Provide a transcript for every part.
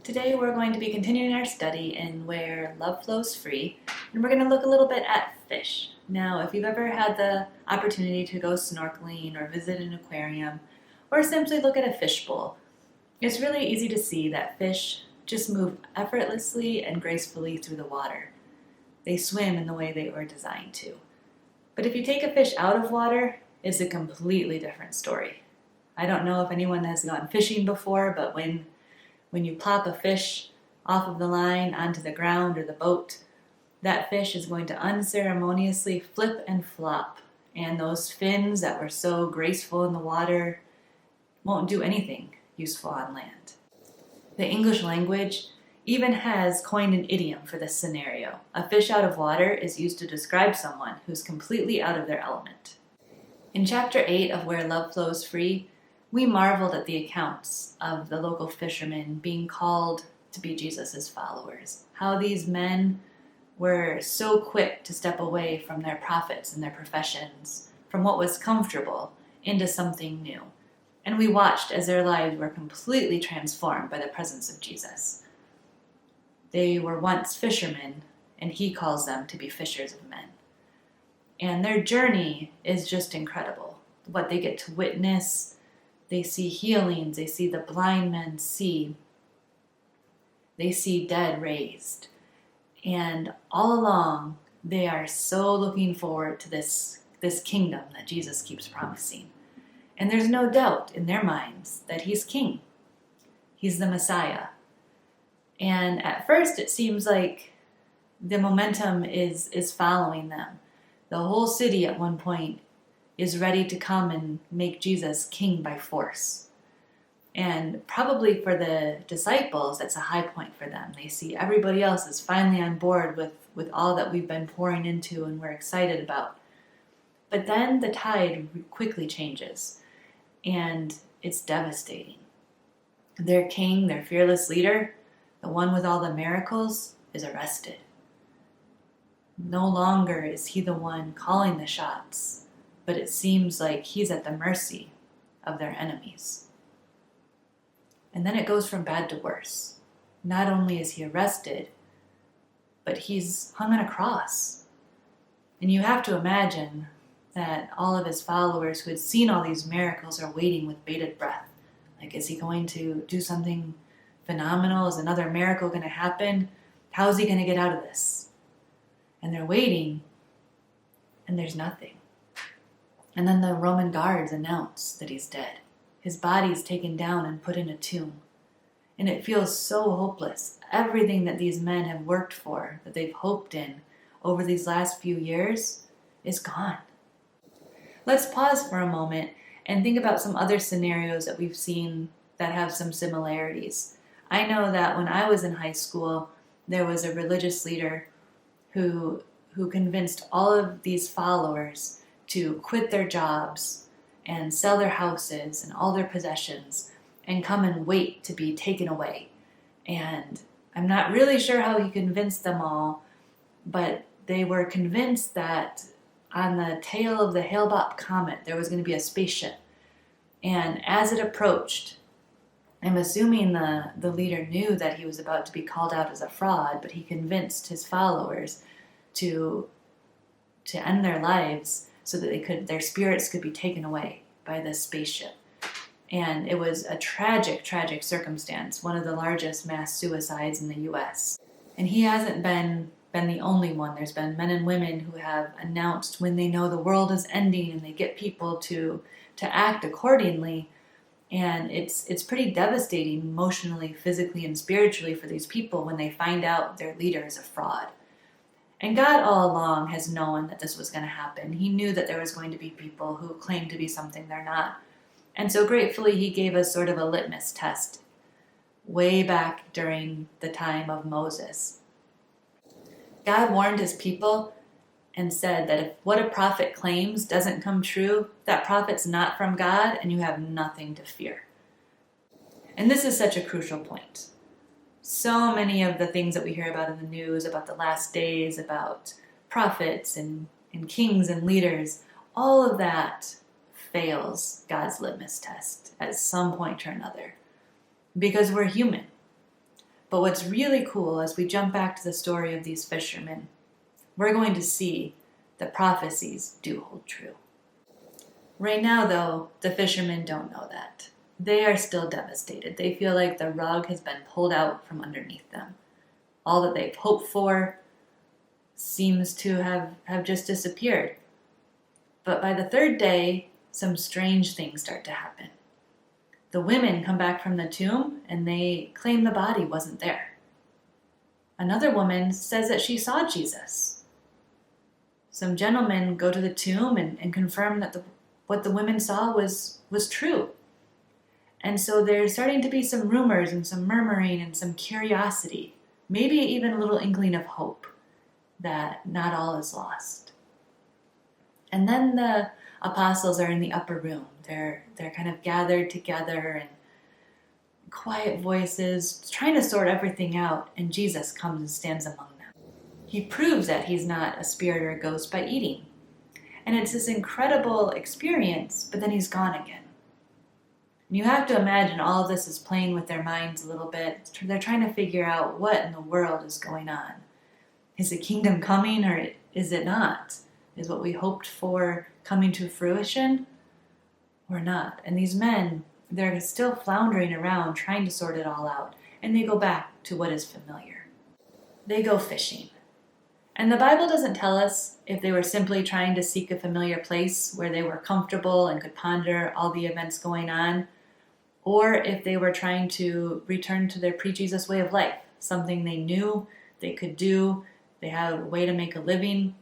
Today we're going to be continuing our study in Where Love Flows Free, and we're going to look a little bit at fish. Now, if you've ever had the opportunity to go snorkeling or visit an aquarium, or simply look at a fishbowl, it's really easy to see that fish just move effortlessly and gracefully through the water. They swim in the way they were designed to. But if you take a fish out of water, it's a completely different story. I don't know if anyone has gone fishing before, but when you plop a fish off of the line onto the ground or the boat, that fish is going to unceremoniously flip and flop, and those fins that were so graceful in the water won't do anything useful on land. The English language even has coined an idiom for this scenario. A fish out of water is used to describe someone who's completely out of their element. In chapter 8 of Where Love Flows Free, we marveled at the accounts of the local fishermen being called to be Jesus' followers. How these men were so quick to step away from their profits and their professions, from what was comfortable, into something new. And we watched as their lives were completely transformed by the presence of Jesus. They were once fishermen, and he calls them to be fishers of men. And their journey is just incredible. What they get to witness. They see healings, they see the blind men see, they see dead raised. And all along, they are so looking forward to this kingdom that Jesus keeps promising. And there's no doubt in their minds that he's king. He's the Messiah. And at first, it seems like the momentum is following them. The whole city at one point is ready to come and make Jesus king by force. And probably for the disciples, that's a high point for them. They see everybody else is finally on board with all that we've been pouring into and we're excited about. But then the tide quickly changes, and it's devastating. Their king, their fearless leader, the one with all the miracles, is arrested. No longer is he the one calling the shots, but it seems like he's at the mercy of their enemies. And then it goes from bad to worse. Not only is he arrested, but he's hung on a cross. And you have to imagine that all of his followers who had seen all these miracles are waiting with bated breath. Like, is he going to do something phenomenal? Is another miracle going to happen? How is he going to get out of this? And they're waiting, and there's nothing. And then the Roman guards announce that he's dead. His body is taken down and put in a tomb. And it feels so hopeless. Everything that these men have worked for, that they've hoped in over these last few years, is gone. Let's pause for a moment and think about some other scenarios that we've seen that have some similarities. I know that when I was in high school, there was a religious leader who convinced all of these followers to quit their jobs and sell their houses and all their possessions and come and wait to be taken away. And I'm not really sure how he convinced them all, but they were convinced that on the tail of the Hale-Bopp comet there was going to be a spaceship. And as it approached, I'm assuming the leader knew that he was about to be called out as a fraud, but he convinced his followers to end their lives so that their spirits could be taken away by this spaceship. And it was a tragic, tragic circumstance, one of the largest mass suicides in the U.S. And he hasn't been the only one. There's been men and women who have announced when they know the world is ending, and they get people to act accordingly. And it's pretty devastating emotionally, physically, and spiritually for these people when they find out their leader is a fraud. And God all along has known that this was going to happen. He knew that there was going to be people who claimed to be something they're not. And so gratefully, he gave us sort of a litmus test way back during the time of Moses. God warned his people and said that if what a prophet claims doesn't come true, that prophet's not from God and you have nothing to fear. And this is such a crucial point. So many of the things that we hear about in the news, about the last days, about prophets and kings and leaders, all of that fails God's litmus test at some point or another. Because we're human. But what's really cool as we jump back to the story of these fishermen, we're going to see that prophecies do hold true. Right now, though, the fishermen don't know that. They are still devastated. They feel like the rug has been pulled out from underneath them. All that they've hoped for seems to have just disappeared. But by the third day, some strange things start to happen. The women come back from the tomb and they claim the body wasn't there. Another woman says that she saw Jesus. Some gentlemen go to the tomb and confirm that what the women saw was true. And so there's starting to be some rumors and some murmuring and some curiosity, maybe even a little inkling of hope that not all is lost. And then the apostles are in the upper room. They're kind of gathered together and quiet voices, trying to sort everything out, and Jesus comes and stands among them. He proves that he's not a spirit or a ghost by eating. And it's this incredible experience, but then he's gone again. And you have to imagine all of this is playing with their minds a little bit. They're trying to figure out what in the world is going on. Is the kingdom coming or is it not? Is what we hoped for coming to fruition or not? And these men, they're still floundering around trying to sort it all out. And they go back to what is familiar. They go fishing. And the Bible doesn't tell us if they were simply trying to seek a familiar place where they were comfortable and could ponder all the events going on, or if they were trying to return to their pre-Jesus way of life, something they knew they could do, they had a way to make a living.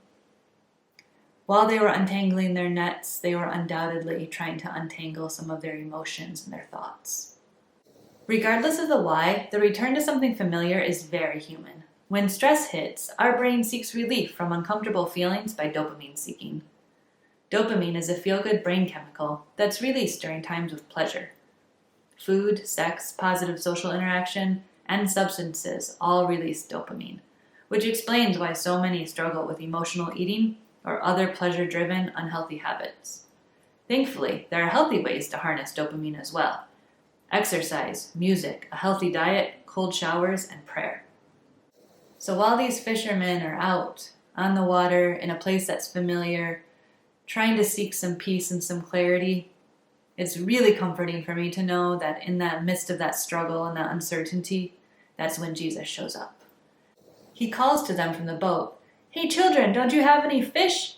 While they were untangling their nets, they were undoubtedly trying to untangle some of their emotions and their thoughts. Regardless of the why, the return to something familiar is very human. When stress hits, our brain seeks relief from uncomfortable feelings by dopamine seeking. Dopamine is a feel-good brain chemical that's released during times of pleasure. Food, sex, positive social interaction, and substances all release dopamine, which explains why so many struggle with emotional eating or other pleasure-driven, unhealthy habits. Thankfully, there are healthy ways to harness dopamine as well. Exercise, music, a healthy diet, cold showers, and prayer. So while these fishermen are out on the water in a place that's familiar, trying to seek some peace and some clarity, it's really comforting for me to know that in that midst of that struggle and that uncertainty, that's when Jesus shows up. He calls to them from the boat, "Hey children, don't you have any fish?"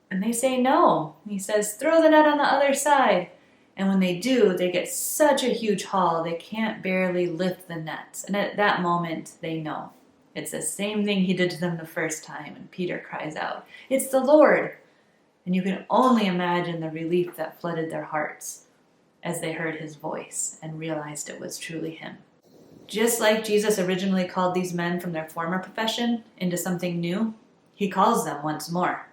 And they say no. He says, "Throw the net on the other side." And when they do, they get such a huge haul, they can't barely lift the nets. And at that moment, they know. It's the same thing he did to them the first time, and Peter cries out, "It's the Lord!" And you can only imagine the relief that flooded their hearts as they heard his voice and realized it was truly him. Just like Jesus originally called these men from their former profession into something new, he calls them once more.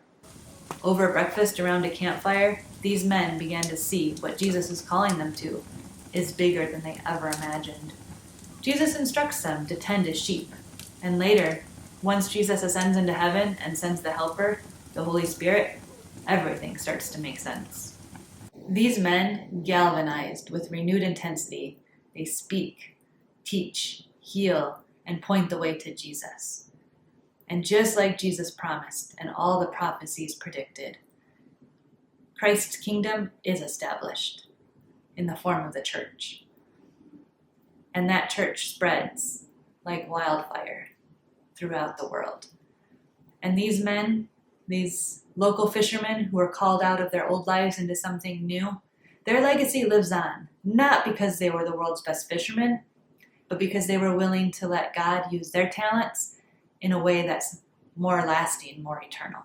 Over breakfast around a campfire, these men began to see what Jesus is calling them to is bigger than they ever imagined. Jesus instructs them to tend his sheep. And later, once Jesus ascends into heaven and sends the Helper, the Holy Spirit, everything starts to make sense. These men, galvanized with renewed intensity, they speak, teach, heal, and point the way to Jesus. And just like Jesus promised and all the prophecies predicted, Christ's kingdom is established in the form of the church. And that church spreads like wildfire throughout the world. And these men, these local fishermen who were called out of their old lives into something new, their legacy lives on, not because they were the world's best fishermen, but because they were willing to let God use their talents in a way that's more lasting, more eternal.